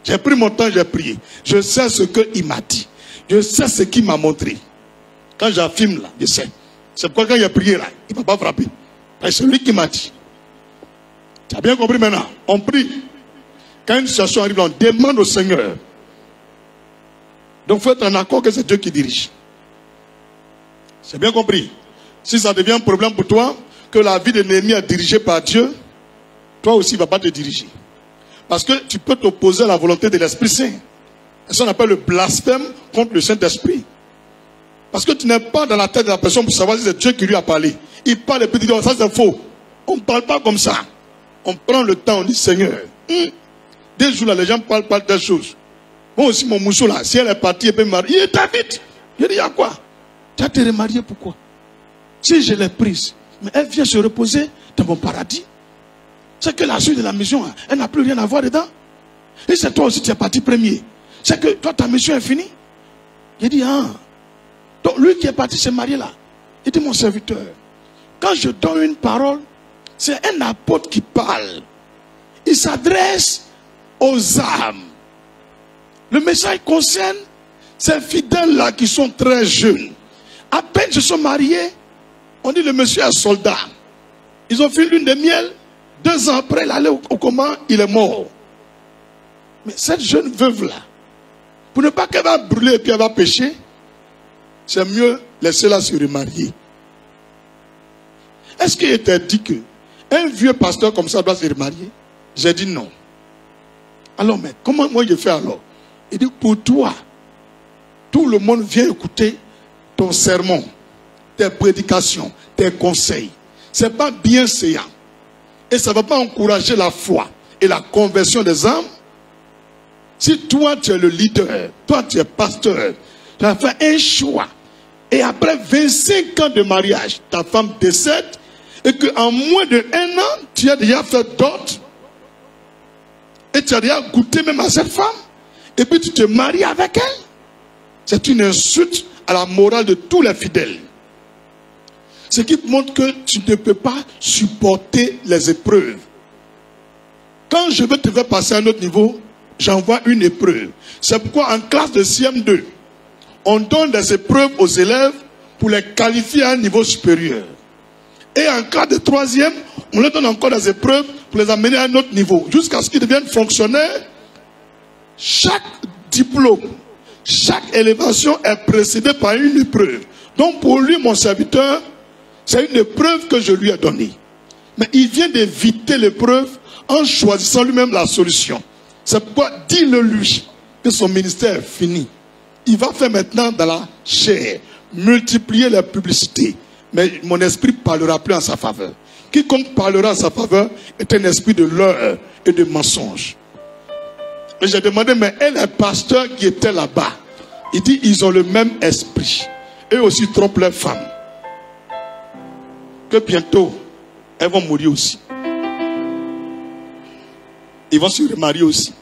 J'ai pris mon temps, j'ai prié. Je sais ce qu'il m'a dit. Je sais ce qu'il m'a montré. Quand j'affirme là, je sais. C'est pourquoi quand il a prié là, il ne va pas frapper. C'est lui qui m'a dit. Tu as bien compris maintenant? On prie. Quand une situation arrive, on demande au Seigneur. Donc il faut être en accord que c'est Dieu qui dirige. C'est bien compris? Si ça devient un problème pour toi, que la vie de Néhémie est dirigée par Dieu, toi aussi il ne va pas te diriger. Parce que tu peux t'opposer à la volonté de l'Esprit Saint. C'est ce qu'on appelle le blasphème contre le Saint-Esprit. Parce que tu n'es pas dans la tête de la personne pour savoir si c'est Dieu qui lui a parlé. Il parle et puis il dit, oh, ça c'est faux. On ne parle pas comme ça. On prend le temps, on dit, Seigneur, des jours là, les gens parlent des choses. Moi aussi, mon mousseau là, si elle est partie, elle peut me marier. Il est vite. Je dis, il y a quoi? Tu as te remarié, pourquoi? Si je l'ai prise, mais elle vient se reposer dans mon paradis. C'est que la suite de la mission, elle n'a plus rien à voir dedans. Et c'est toi aussi, tu es parti premier. C'est que toi, ta mission est finie. Il dit, ah. Donc lui qui est parti se marier là, il dit, mon serviteur, quand je donne une parole, c'est un apôtre qui parle. Il s'adresse aux âmes. Le message concerne ces fidèles-là qui sont très jeunes. À peine se sont mariés, on dit le monsieur est soldat. Ils ont fait lune de miel. 2 ans après, il allait au combat, il est mort. Mais cette jeune veuve-là, pour ne pas qu'elle va brûler et puis elle va pécher, c'est mieux laisser-la se remarier. Est-ce qu'il était dit que un vieux pasteur comme ça doit se remarier? J'ai dit non. Alors, mais comment moi je fais alors? Il dit, pour toi, tout le monde vient écouter ton sermon, tes prédications, tes conseils. Ce n'est pas bien séant. Et ça ne va pas encourager la foi et la conversion des âmes. Si toi tu es le leader, toi tu es pasteur, tu as fait un choix. Et après 25 ans de mariage, ta femme décède. Et qu'en moins de 1 an, tu as déjà fait d'autres. Et tu as déjà goûté même à cette femme. Et puis tu te maries avec elle. C'est une insulte à la morale de tous les fidèles. Ce qui montre que tu ne peux pas supporter les épreuves. Quand je veux te faire passer à un autre niveau, j'envoie une épreuve. C'est pourquoi en classe de CM2, on donne des épreuves aux élèves pour les qualifier à un niveau supérieur. Et en classe de 3e, on leur donne encore des épreuves pour les amener à un autre niveau. Jusqu'à ce qu'ils deviennent fonctionnaires. Chaque diplôme, chaque élévation est précédée par une épreuve. Donc pour lui, mon serviteur, c'est une épreuve que je lui ai donnée. Mais il vient d'éviter l'épreuve en choisissant lui-même la solution. C'est pourquoi dis-le lui que son ministère est fini. Il va faire maintenant dans la chair, multiplier la publicité. Mais mon esprit parlera plus en sa faveur. Quiconque parlera en sa faveur est un esprit de leurre et de mensonge. Et j'ai demandé, mais elle est pasteur qui était là-bas. Il dit, ils ont le même esprit. Eux aussi trompent leurs femmes. Que bientôt, elles vont mourir aussi. Ils vont se remarier aussi.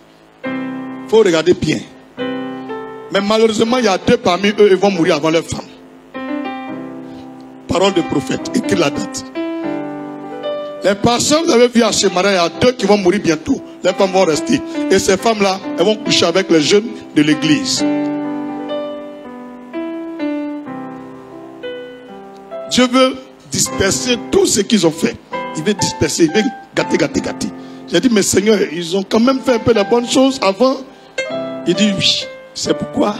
Il faut regarder bien. Mais malheureusement, il y a 2 parmi eux, ils vont mourir avant leur femme. Parole de prophète, écris la date. Les personnes que vous avez vues à ce matin, il y a 2 qui vont mourir bientôt. Les femmes vont rester. Et ces femmes-là, elles vont coucher avec les jeunes de l'église. Dieu veut disperser tout ce qu'ils ont fait. Il veut disperser, il veut gâter. J'ai dit, mais Seigneur, ils ont quand même fait un peu de bonnes choses avant. Il dit, oui. C'est pourquoi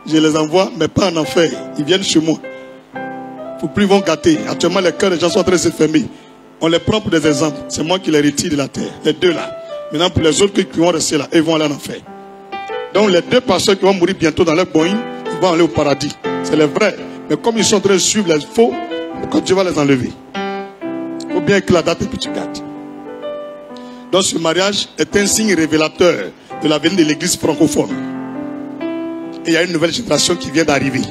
je les envoie, mais pas en enfer. Ils viennent chez moi. Pour plus ils vont gâter. Actuellement, les cœurs des gens sont en train de se fermer. On les prend pour des exemples. C'est moi qui les retire de la terre. Les 2 là. Maintenant, pour les autres qui vont rester là, ils vont aller en enfer. Donc, les 2 pasteurs qui vont mourir bientôt dans leur Boeing, ils vont aller au paradis. C'est les vrais. Mais comme ils sont en train de suivre les faux, quand Dieu va les enlever. Il faut bien que la date et puis tu gardes. Donc, ce mariage est un signe révélateur de la venue de l'église francophone. Et il y a une nouvelle génération qui vient d'arriver.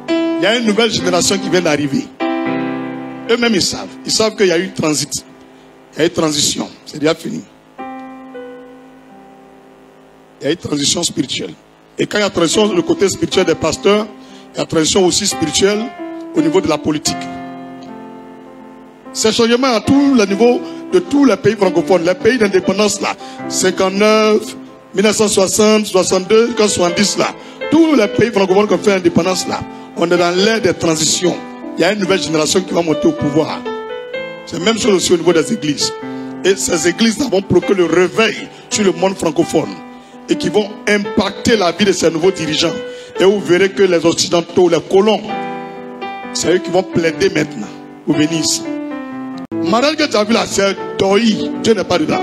Il y a une nouvelle génération qui vient d'arriver. Eux-mêmes, ils savent. Ils savent qu'il y a eu transit. Il y a eu transition. C'est déjà fini. Il y a eu transition spirituelle. Et quand il y a transition, le côté spirituel des pasteurs, il y a transition aussi spirituelle au niveau de la politique. Ces changements à tous les niveaux de tous les pays francophones, les pays d'indépendance là, 59, 1960, 62, 70 là, tous les pays francophones qui ont fait l'indépendance là, on est dans l'ère des transitions. Il y a une nouvelle génération qui va monter au pouvoir. C'est la même chose aussi au niveau des églises. Et ces églises vont provoquer le réveil sur le monde francophone et qui vont impacter la vie de ces nouveaux dirigeants. Et vous verrez que les occidentaux, les colons, c'est eux qui vont plaider maintenant pour venir ici. Mariage que tu as vu là, c'est Doi. Dieu n'est pas dedans.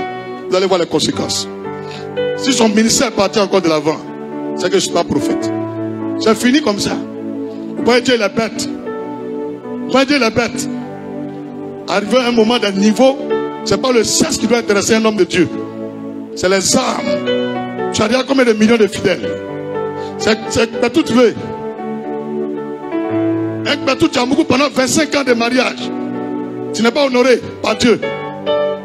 Vous allez voir les conséquences. Si son ministère est parti encore de l'avant, c'est que je ne suis pas prophète. C'est fini comme ça. Vous voyez, Dieu est bête. Vous voyez, Dieu est bête. Arrivé à un moment d'un niveau, ce n'est pas le sexe qui doit intéresser un homme de Dieu. C'est les âmes. Tu as déjà combien de millions de fidèles? C'est tout tu veux. Tu as beaucoup pendant 25 ans de mariage. Tu n'es pas honoré par Dieu.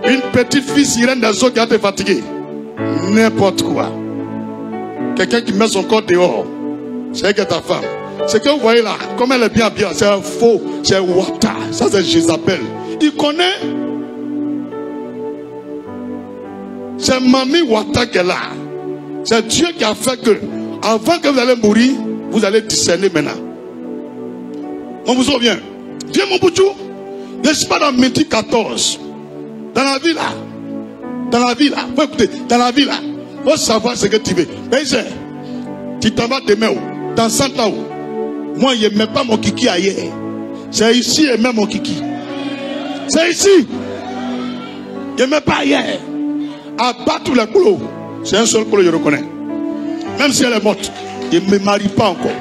Une petite fille sirène des eaux qui a te fatigué. N'importe quoi. Quelqu'un qui met son corps dehors. C'est que ta femme. Ce que vous voyez là, comme elle est bien bien, c'est un faux, c'est Wata. Ça c'est Jézabel. Il connaît. C'est Mamie Wata qui est là. C'est Dieu qui a fait que, avant que vous allez mourir, vous allez discerner maintenant. On vous en vient. Viens mon bouchou. Ne suis pas dans Matthieu 14. Dans la vie là. Dans la vie là. Faut écouter. Dans la vie là. Faut savoir ce que tu veux. Mais tu t'en vas demain où? Dans 100 ans où? Moi, je ne mets pas mon kiki ailleurs. C'est ici et même mon kiki. C'est ici. Je ne mets pas ailleurs. Abat tous les coulots. C'est un seul coulout, je reconnais. Même si elle est morte, je ne me marie pas encore.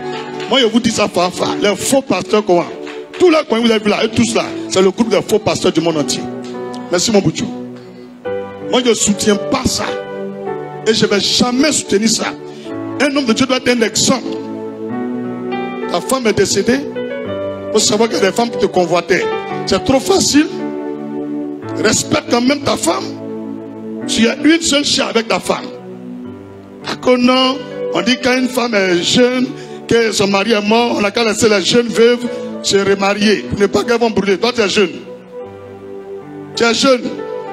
Moi, je vous dis ça, Fafa. Les faux pasteurs, comment? Tous les coins que vous avez vu là, et tous là, c'est le groupe des faux pasteurs du monde entier. Merci, mon bouchou. Moi, je ne soutiens pas ça. Et je ne vais jamais soutenir ça. Un homme de Dieu doit être un exemple. Ta femme est décédée. Il faut savoir qu'il y a des femmes qui te convoitaient. C'est trop facile. Respecte quand même ta femme. Tu as une seule chair avec ta femme. D'accord, non. On dit quand une femme est jeune, que son mari est mort, on n'a qu'à laisser la jeune veuve se remarier. Pour ne pas qu'elles vont brûler. Toi, tu es jeune. Tu es jeune.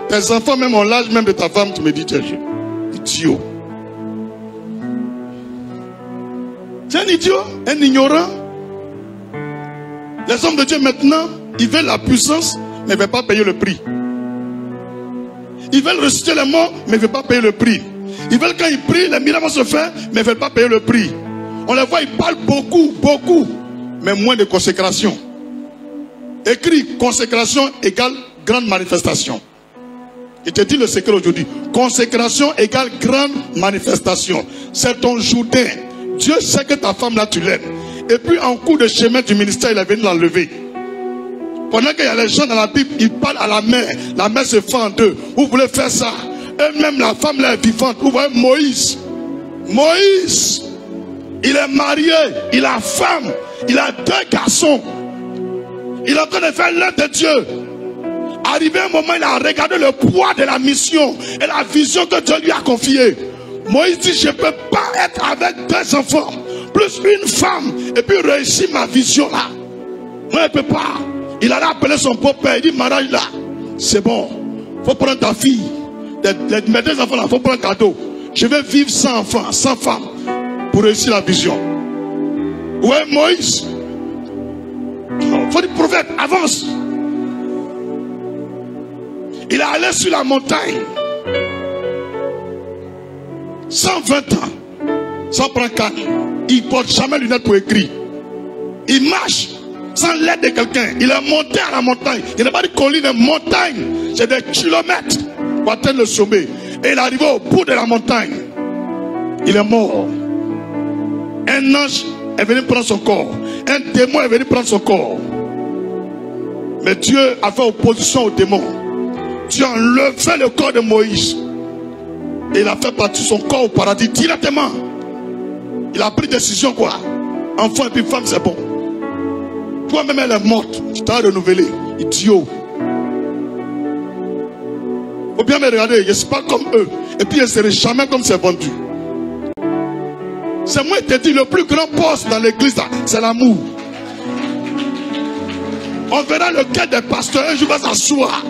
Tes enfants même ont l'âge même de ta femme, tu me dis tu es jeune. Idiot. Tu es un idiot, un ignorant. Les hommes de Dieu maintenant, ils veulent la puissance, mais ils ne veulent pas payer le prix. Ils veulent ressusciter les morts, mais ils ne veulent pas payer le prix. Ils veulent quand ils prient, les miracles vont se faire, mais ils ne veulent pas payer le prix. On les voit, ils parlent beaucoup, beaucoup, mais moins de consécration. Écrit consécration égale grande manifestation. Je te dis le secret aujourd'hui. Consécration égale grande manifestation. C'est ton Jourdain. Dieu sait que ta femme là tu l'aimes. Et puis en cours de chemin du ministère, il est venu l'enlever. Pendant qu'il y a les gens dans la Bible, ils parlent à la mer. La mer se fend en deux. Vous voulez faire ça? Et même la femme là est vivante. Vous voyez Moïse. Moïse, il est marié, il a femme, il a 2 garçons. Il est en train de faire l'œuvre de Dieu. Arrivé un moment, il a regardé le poids de la mission et la vision que Dieu lui a confiée. Moïse dit, je ne peux pas être avec 2 enfants, plus une femme, et puis réussir ma vision là. Moi, je ne peux pas. Il allait appeler son beau-père, il dit, mariage là, c'est bon. Il faut prendre ta fille. Mes 2 enfants là, il faut prendre un cadeau. Je vais vivre sans enfants, sans femme, pour réussir la vision. Ouais, Moïse. Il faut dire, prophète, avance. Il est allé sur la montagne. 120 ans. Sans prendre canne. Il ne porte jamais lunettes pour écrire. Il marche sans l'aide de quelqu'un. Il est monté à la montagne. Il n'a pas de colline, une montagne. C'est des kilomètres pour atteindre le sommet. Et il est arrivé au bout de la montagne. Il est mort. Un ange est venu prendre son corps. Un démon est venu prendre son corps. Mais Dieu a fait opposition au démon. Dieu a enlevé le corps de Moïse. Et il a fait partir son corps au paradis directement. Il a pris décision quoi. Enfant et puis femme c'est bon. Toi-même elle est morte. Tu t'as renouvelé. Idiot. Faut bien me regarder. Je ne suis pas comme eux. Et puis je ne serai jamais comme c'est vendu. C'est moi qui te dis le plus grand poste dans l'église c'est l'amour. On verra le cœur des pasteurs. Un jour va s'asseoir.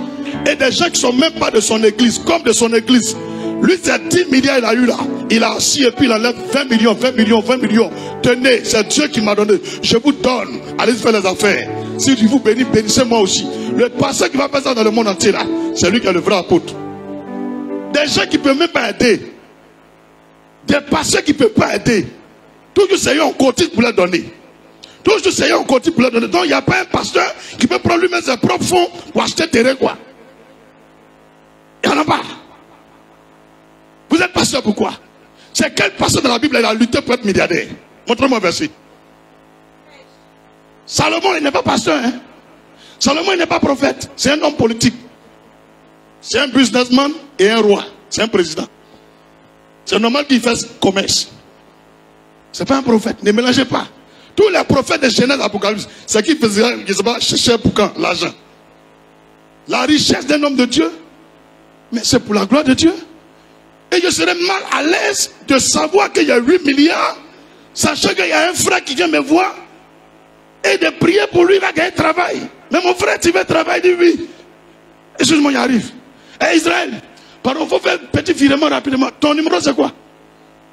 Et des gens qui ne sont même pas de son église, comme de son église. Lui, c'est 10 milliards il a eu là. Il a assis et puis il enlève 20 millions, 20 millions, 20 millions. Tenez, c'est Dieu qui m'a donné. Je vous donne. Allez faire les affaires. Si je vous bénis, bénissez-moi aussi. Le pasteur qui va faire ça dans le monde entier là, c'est lui qui est le vrai apôtre. Des gens qui ne peuvent même pas aider. Des pasteurs qui ne peuvent pas aider. Toujours c'est un côté pour leur donner. Toujours c'est un côté pour leur donner. Donc il n'y a pas un pasteur qui peut prendre lui-même ses propres fonds pour acheter terrain quoi. Il n'y en a pas. Vous êtes pasteur pourquoi? C'est quel pasteur dans la Bible il a lutté pour être milliardaire? Montrez-moi un verset. Salomon, il n'est pas pasteur. Hein? Salomon, il n'est pas prophète. C'est un homme politique. C'est un businessman et un roi. C'est un président. C'est normal qu'il fasse commerce. C'est pas un prophète. Ne mélangez pas. Tous les prophètes de Genèse Apocalypse, c'est qui faisaient, je ne sais pas, chercher pour quand? L'argent. La richesse d'un homme de Dieu. Mais c'est pour la gloire de Dieu. Et je serais mal à l'aise de savoir qu'il y a 8 milliards, sachant qu'il y a un frère qui vient me voir, et de prier pour lui, il va gagner travail. Mais mon frère, tu veux travailler, il dit oui. Excuse-moi, il arrive. Et Israël, pardon, il faut faire un petit virement rapidement. Ton numéro, c'est quoi?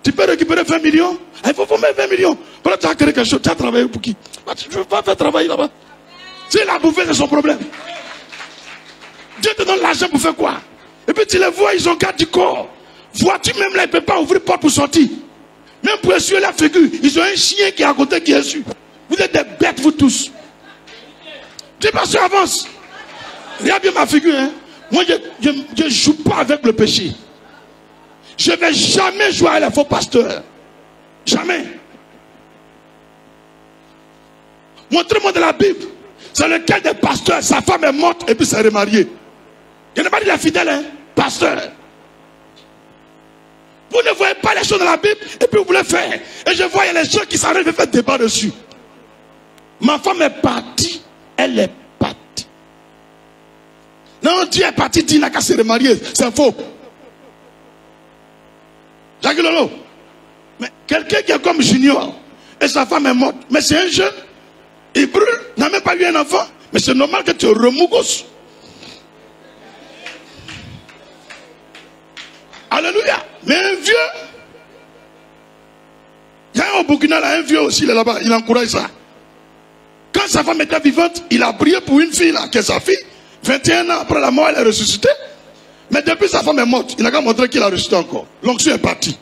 Tu peux récupérer 20 millions? Il faut mettre 20 millions. Pendant que tu as créé quelque chose, tu as travaillé pour qui? Tu ne veux pas faire travailler là-bas. S'il a bouffé, c'est son problème. Dieu te donne l'argent pour faire quoi? Et puis tu les vois, ils ont garde du corps. Vois-tu même là, il ne peut pas ouvrir porte pour sortir. Même pour essuyer la figure, ils ont un chien qui est à côté qui essuie. Vous êtes des bêtes, vous tous. Dis pas ça avance. Regarde bien ma figure. Hein. Moi, je ne joue pas avec le péché. Je ne vais jamais jouer avec les faux pasteurs. Jamais. Montrez-moi de la Bible. C'est lequel des pasteurs, sa femme est morte et puis s'est remariée. Je n'ai pas dit la fidèle, hein. Pasteur. Vous ne voyez pas les choses dans la Bible et puis vous voulez faire. Et je vois, il y a les gens qui s'arrêtent de faire débat dessus. Ma femme est partie. Elle est partie. Non, Dieu est parti, Dieu n'a qu'à se remarier. C'est faux. Jacques Lolo. Mais quelqu'un qui est comme Junior et sa femme est morte. Mais c'est un jeune. Il brûle, n'a même pas eu un enfant. Mais c'est normal que tu remougosses. Alléluia. Mais un vieux, il y a un au Burkina là, un vieux aussi, il est là-bas, il encourage ça. Quand sa femme était vivante, il a prié pour une fille là, qui est sa fille. 21 ans après la mort, elle est ressuscitée. Mais depuis sa femme est morte, il n'a qu'à montrer qu'il a ressuscité encore. L'onction est partie.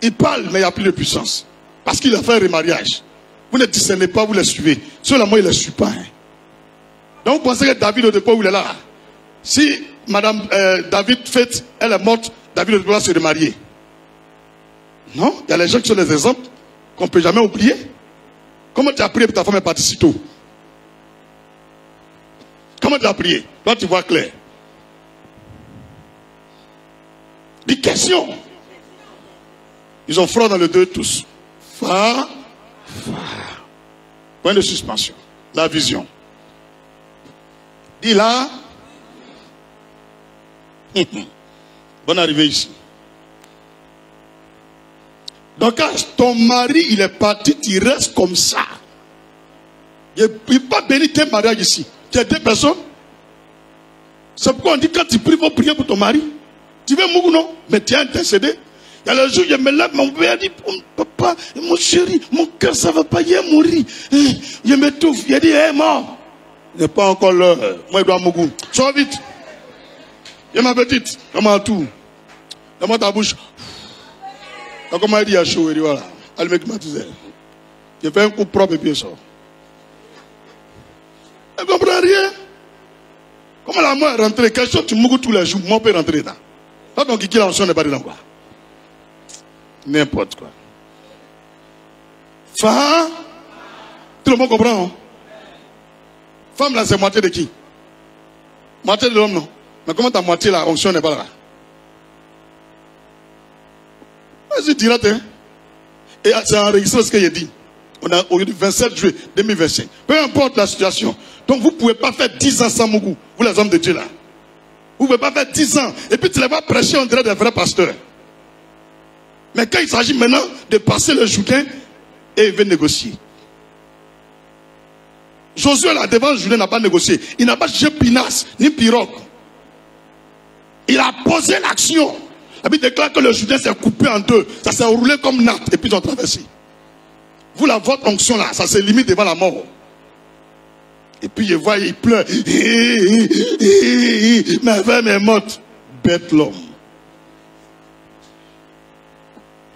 Il parle, mais il n'y a plus de puissance. Parce qu'il a fait un remariage. Vous ne discernez pas, vous les suivez. Ceux-là, moi, il ne les suit pas. Hein. Donc vous pensez que David, au dépôt où il est là, si Madame David fait, elle est morte, David ne peut pas se remarier. Non, il y a les gens qui sont des exemples qu'on ne peut jamais oublier. Comment tu as prié pour ta femme est partie si tôt? Comment tu as prié? Toi tu vois clair. Des questions. Ils ont froid dans le deux tous. Point de suspension. La vision. Dis là. Bonne arrivée ici. Donc quand ton mari il est parti, tu restes comme ça. Il ne peut pas bénir tes mariages ici. Tu as 2 personnes. C'est pourquoi on dit quand tu pries, il faut prier pour ton mari. Tu veux mourir non? Mais tu es intercédé. Il y a le jour, je me lève, mon père dit, papa, mon chéri, mon cœur, ça ne va pas, il est mourir. Je m'étouffe. Il a dit, hé, mort. Il n'est pas encore l'heure. Moi, il dois mourir. Sors vite. Et ma petite, comment tout? Donne-moi ta bouche. Donc, comment il dit, il y a chaud, il dit, voilà. Allez, mec, matisé. Je fais un coup propre et puis il sort. Elle ne comprend rien. Comment la mort est rentrée? Quelque chose, tu mouilles tous les jours. Moi, peut rentrer là. Pas donc qui l'ensemble n'est pas dedans, quoi. N'importe quoi. Femme, tout le monde comprend. Hein? Femme là, c'est moitié de qui? Moitié de l'homme, non? Mais comment ta moitié là, onction n'est pas là? Vas-y, direct, hein? Et c'est enregistré ce qu'il a dit. On a aujourd'hui 27 juillet 2025. Peu importe la situation. Donc vous ne pouvez pas faire 10 ans sans Mougou. Vous les hommes de Dieu là. Vous ne pouvez pas faire 10 ans. Et puis tu ne vas pas prêcher, on dirait des vrais pasteurs. Mais quand il s'agit maintenant de passer le Jourdain et il veut négocier. Josué là devant le Jourdain n'a pas négocié. Il n'a pas cherché Pinas ni Pirogue. Il a posé l'action. La Bible déclare que le Jourdain s'est coupé en deux. Ça s'est roulé comme natte et puis ils ont traversé. Vous, votre onction là, ça se limite devant la mort. Et puis il voit, il pleure. Ma femme est morte. Bête l'homme.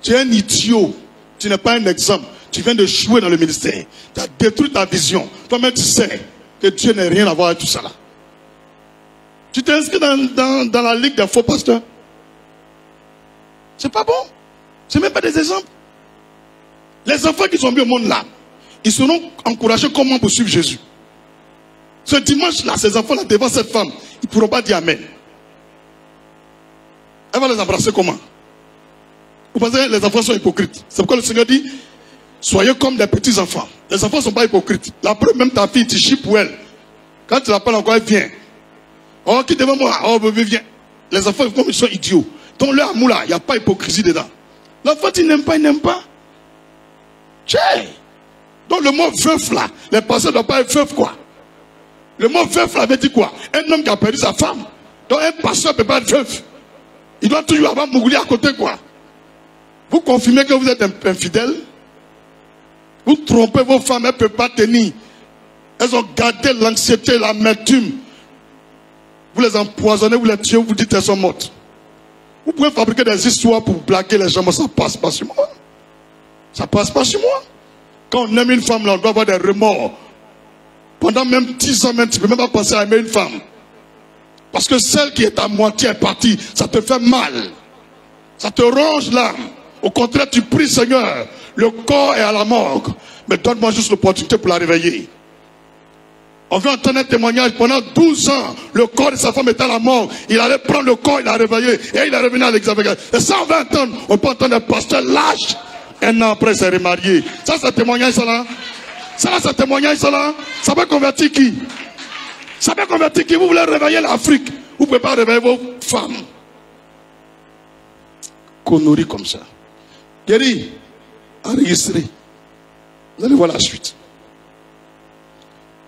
Tu es un idiot. Tu n'es pas un exemple. Tu viens de jouer dans le ministère. Tu as détruit ta vision. Toi-même, tu sais que Dieu n'a rien à voir avec tout ça là. Tu t'es inscrit dans la ligue des faux pasteurs. C'est pas bon. C'est même pas des exemples. Les enfants qui sont mis au monde là, ils seront encouragés comment pour suivre Jésus. Ce dimanche-là, ces enfants-là, devant cette femme, ils ne pourront pas dire Amen. Elle va les embrasser comment? Vous pensez que les enfants sont hypocrites? C'est pourquoi le Seigneur dit, soyez comme des petits enfants. Les enfants ne sont pas hypocrites. La preuve, même ta fille, tu chies pour elle. Quand tu l'appelles encore, elle vient. Oh, qui devant moi? Oh, bébé, viens. Les enfants, comme ils sont idiots. Dans leur amour là, il n'y a pas d'hypocrisie dedans. L'enfant, il n'aime pas, il n'aime pas. Tchè. Donc le mot veuf là, les pasteurs ne doivent pas être veuf quoi. Le mot veuf là veut dire quoi? Un homme qui a perdu sa femme. Donc un pasteur ne peut pas être veuf. Il doit toujours avoir mourir à côté quoi. Vous confirmez que vous êtes infidèle? Vous trompez vos femmes, elles ne peuvent pas tenir. Elles ont gardé l'anxiété, l'amertume. Vous les empoisonnez, vous les tuez, vous dites qu'elles sont mortes. Vous pouvez fabriquer des histoires pour blaguer les gens, mais ça ne passe pas sur moi. Ça ne passe pas sur moi. Quand on aime une femme, là, on doit avoir des remords. Pendant même 10 ans, même, tu ne peux même pas penser à aimer une femme. Parce que celle qui est à moitié est partie, ça te fait mal. Ça te ronge l'âme. Au contraire, tu pries, Seigneur, le corps est à la morgue. Mais donne-moi juste l'opportunité pour la réveiller. On vient entendre un témoignage. Pendant 12 ans, le corps de sa femme était à la mort. Il allait prendre le corps, il l'a réveillé. Et il est revenu à l'examen. Et ça, on va entendre. On peut entendre un pasteur lâche. Un an après, s'est remarié. Ça, c'est un témoignage, ça là. Ça là, c'est un témoignage, ça là. Ça peut convertir qui? Ça peut convertir qui? Vous voulez réveiller l'Afrique. Vous ne pouvez pas réveiller vos femmes. Conneries comme ça. Guéri, enregistré. Vous allez voir la suite.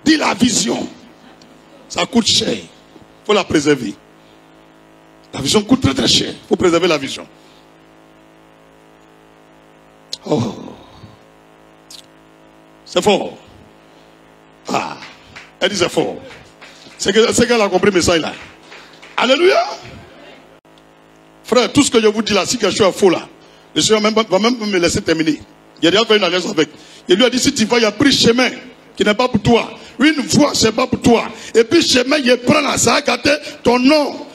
Dis la vision. Ça coûte cher. Il faut la préserver. La vision coûte très très cher. Il faut préserver la vision. Oh. C'est fort. Ah. Elle dit c'est fort. C'est qu'elle a compris le message là. Alléluia. Frère, tout ce que je vous dis là, si quelque chose est faux là, le Seigneur va même me laisser terminer. Il a déjà fait une alliance avec. Il lui a dit, si tu vas, il y a pris chemin qui n'est pas pour toi. Une voie, c'est pas pour toi. Et puis chemin, il prend là, ça a gâté ton nom,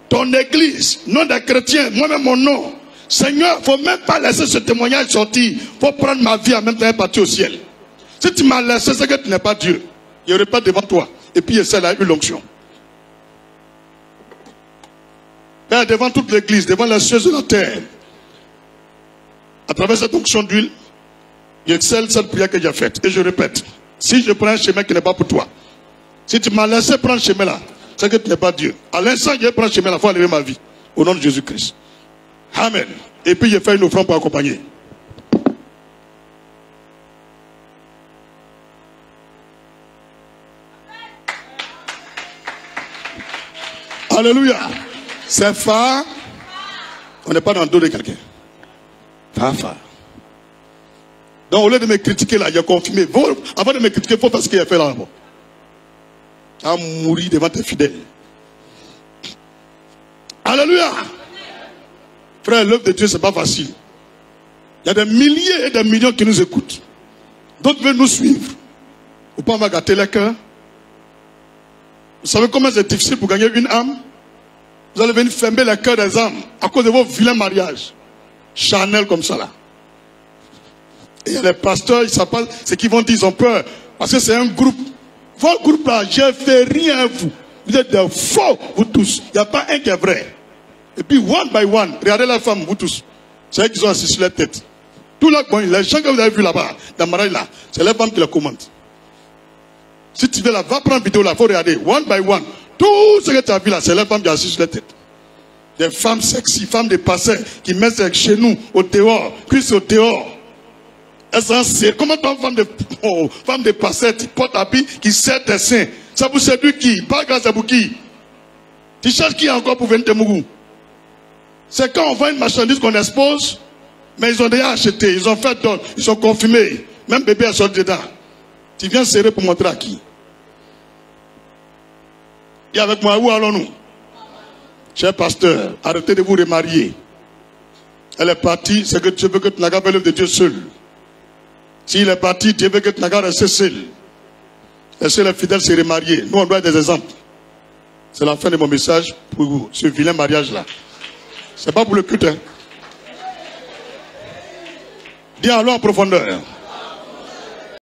ton église, nom des chrétiens, moi-même mon nom. Seigneur, il ne faut même pas laisser ce témoignage sortir. Il faut prendre ma vie en même temps et partir au ciel. Si tu m'as laissé, c'est que tu n'es pas Dieu. Il répète devant toi. Et puis il essaie là, une l'onction. Père, devant toute l'église, devant les cieux de la terre, à travers cette onction d'huile, il excelle cette prière que j'ai faite. Et je répète, si je prends un chemin qui n'est pas pour toi, si tu m'as laissé prendre ce chemin là, c'est que tu n'es pas Dieu. À l'instant que je prends ce chemin là, il faut enlever ma vie. Au nom de Jésus-Christ. Amen. Et puis j'ai fait une offrande pour accompagner. Alléluia. C'est phare. On n'est pas dans le dos de quelqu'un. Phare. Donc au lieu de me critiquer là, j'ai confirmé. Avant de me critiquer, il faut faire ce qu'il a fait là-bas. À mourir devant tes fidèles. Alléluia. Frère, l'œuvre de Dieu, ce n'est pas facile. Il y a des milliers et des millions qui nous écoutent. D'autres veulent nous suivre. Ou pas, on va gâter les cœurs. Vous savez comment c'est difficile pour gagner une âme? Vous allez venir fermer les cœurs des âmes à cause de vos vilains mariages. Charnel comme ça là. Et il y a les pasteurs, ils savent pas ce qu'ils vont dire, ils ont peur. Parce que c'est un groupe. Votre groupe là, je ne fais rien à vous. Vous êtes des faux, vous tous. Il n'y a pas un qui est vrai. Et puis, one by one, regardez la femme, vous tous. C'est eux qui sont assis sur la tête. Tout là, bon, les gens que vous avez vus là-bas, dans le mariage là, c'est les femmes qui les commandent. Si tu veux là, va prendre vidéo là, il faut regarder, one by one. Tout ce que tu as vu là, c'est les femmes qui sont assises sur la tête. Des femmes sexy, femmes de passé, qui mettent chez nous, au dehors, puis au dehors. Elles sont sérieuses. Comment ton femme de passé, qui porte habit, qui sert tes seins, ça vous séduit qui? Pas grâce à vous qui? Tu cherches qui encore pour venir te mourir? C'est quand on vend une marchandise qu'on expose, mais ils ont déjà acheté, ils ont fait don, ils sont confirmés. Même bébé est sorti dedans. Tu viens serrer pour montrer à qui? Et avec moi, où allons-nous? Cher pasteur, arrêtez de vous remarier. Elle est partie, c'est que Dieu veut que tu n'as qu'à faire l'œuvre de Dieu seul. S'il est parti, Dieu veut que tu n'as qu'à rester seul. Laissez les fidèles se remarier. Nous, on doit être des exemples. C'est la fin de mon message pour vous, ce vilain mariage-là. C'est pas pour le culte. Hein. Dis alors en profondeur.